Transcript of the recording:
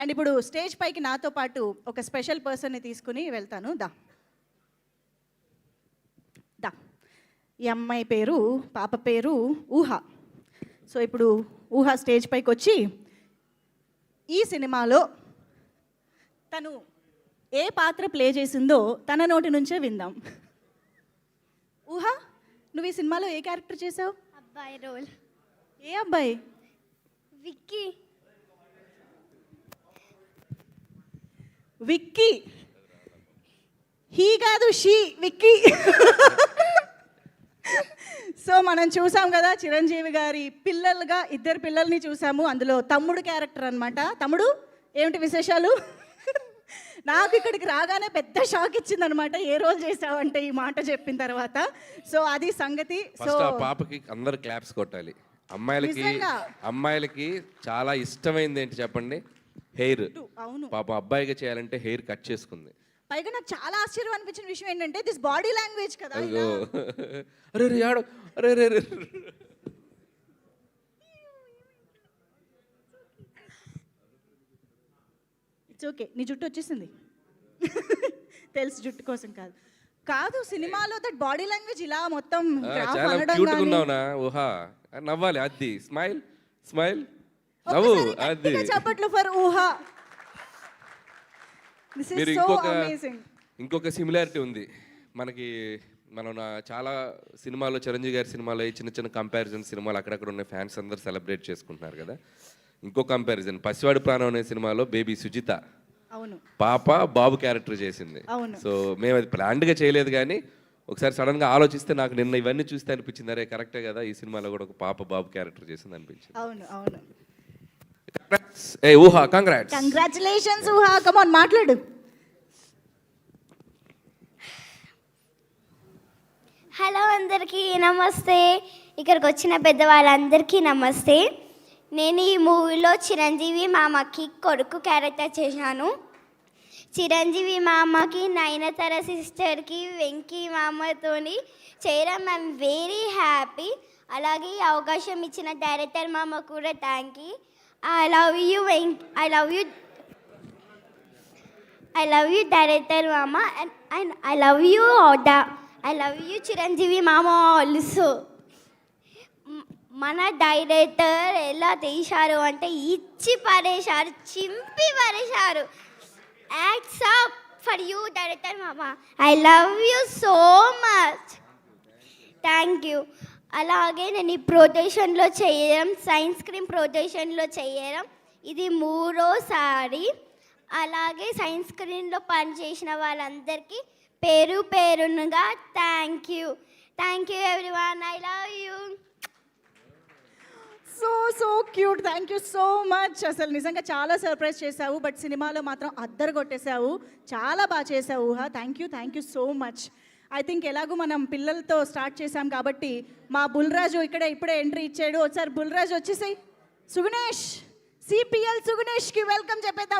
And ఇప్పుడు stage పైకి నాతో పాటు ఒక స్పెషల్ పర్సన్ని తీసుకుని వెళ్తాను. దా దా ఈ అమ్మాయి పేరు, పాప పేరు ఊహ. సో ఇప్పుడు ఊహ స్టేజ్ పైకి వచ్చి ఈ సినిమాలో తను ఏ పాత్ర ప్లే చేసిందో తన నోటి నుంచే విందాం. ఊహ, నువ్వు ఈ సినిమాలో ఏ క్యారెక్టర్ చేసావు? అబ్బాయి రోల్. ఏ అబ్బాయి? విక్కీ. విక్కీ. హీ కాదు, షీ, విక్కీ. సో మనం చూసాం కదా చిరంజీవి గారి పిల్లలుగా ఇద్దరు పిల్లల్ని చూసాము. అందులో తమ్ముడు క్యారెక్టర్ అనమాట. తమ్ముడు, ఏమిటి విశేషాలు? నాకు ఇక్కడికి రాగానే పెద్ద షాక్ ఇచ్చింది అనమాట. ఏ రోల్ చేసావంటే ఈ మాట చెప్పిన తర్వాత. సో అది సంగతి. సో పాపకి అందరు క్లాప్స్ కొట్టాలి. అమ్మాయిలకి చాలా ఇష్టమైంది ఏంటి చెప్పండి? హెయిర్. అవును, పాప అబ్బాయిగా చేయాలంటే హెయిర్ కట్ చేసుకుంది. పైగా నాకు చాలా ఆశ్చర్యం అనిపించిన విషయం ఏంటంటే దిస్ బాడీ లాంగ్వేజ్ కదా. అరే ఆడు, అరే ఇట్స్ ఓకే, నీ జుట్టు వచ్చేసింది. తెలుసు, జుట్టు కోసం కాదు. కాదు, సినిమాలో దట్ బాడీ లాంగ్వేజ్ ఇలా మొత్తం చాలా క్యూట్ గా ఉన్నావునా ఊహా. నవ్వాలి, అది స్మైల్ స్మైల్ నవ్వు, అది చప్పట్లు ఫర్ ఊహా. మీరు ఇంకొక సిమిలారిటీ ఉంది మనకి. మనం చాలా సినిమాలో, చిరంజీవి గారి సినిమాలో చిన్న చిన్న కంపారిజన్ సినిమాలు అక్కడక్కడ ఉన్న ఫ్యాన్స్ అందరు సెలబ్రేట్ చేసుకుంటున్నారు కదా. ఇంకో కంపారిజన్ పసివాడి ప్రాణం అనే సినిమాలో బేబీ సుజిత పాప బాబు క్యారెక్టర్ చేసింది. సో మేము అది ప్లాన్డ్గా చేయలేదు, కానీ ఒకసారి సడన్గా ఆలోచిస్తే నాకు నిన్న ఇవన్నీ చూస్తే అనిపించింది, అరే కరెక్టే కదా, ఈ సినిమాలో కూడా ఒక పాప బాబు క్యారెక్టర్ చేసింది అనిపించింది. ఏ ఊహా, కంగ్రాచులేషన్స్ ఊహా, కమ్ ఆన్ మాట్లాడు. హలో, అందరికీ నమస్తే. ఇక్కడికి వచ్చిన పెద్దవాళ్ళందరికీ నమస్తే. నేను ఈ మూవీలో చిరంజీవి మామకి కొడుకు క్యారెక్టర్ చేశాను. చిరంజీవి మామకి నయనతార సిస్టర్కి వెంకీ మామతోని చేయడం ఐఎమ్ వెరీ హ్యాపీ. అలాగే ఈ అవకాశం ఇచ్చిన డైరెక్టర్ మామ కూడా thank you. I love you director mama, and I love you Oda. I love you Chiranjeevi mama also. మన డైరెక్టర్ ఎలా తీశారు అంటే ఇచ్చి పడేశారు, చింపి పడేశారు. Hats off for you director మామ. I love you so much, thank you. అలాగే నేను ఈ ప్రొటేషన్లో చేయడం, సైన్స్ క్రీమ్ ప్రొటేషన్లో చేయడం ఇది 3వ సారి. అలాగే సైన్స్ క్రీమ్లో పనిచేసిన వాళ్ళందరికీ పేరు పేరునుగా thank you everyone. I love you. So cute, thank you so much. అసలు నిజంగా చాలా సర్ప్రైజ్ చేసావు, బట్ సినిమాలో మాత్రం అద్దరు కొట్టేశావు. చాలా బాగా చేసావు ఊహ. Thank you so much. I think ఎలాగో మనం పిల్లలతో స్టార్ట్ చేసాం కాబట్టి మా బుల్రాజు ఇప్పుడే ఎంట్రీ ఇచ్చాడు. ఒకసారి బుల్రాజు వచ్చేసి సుగుణేష్, సిపిఎల్ సుగుణేష్కి వెల్కమ్ చెప్పేద్దాం.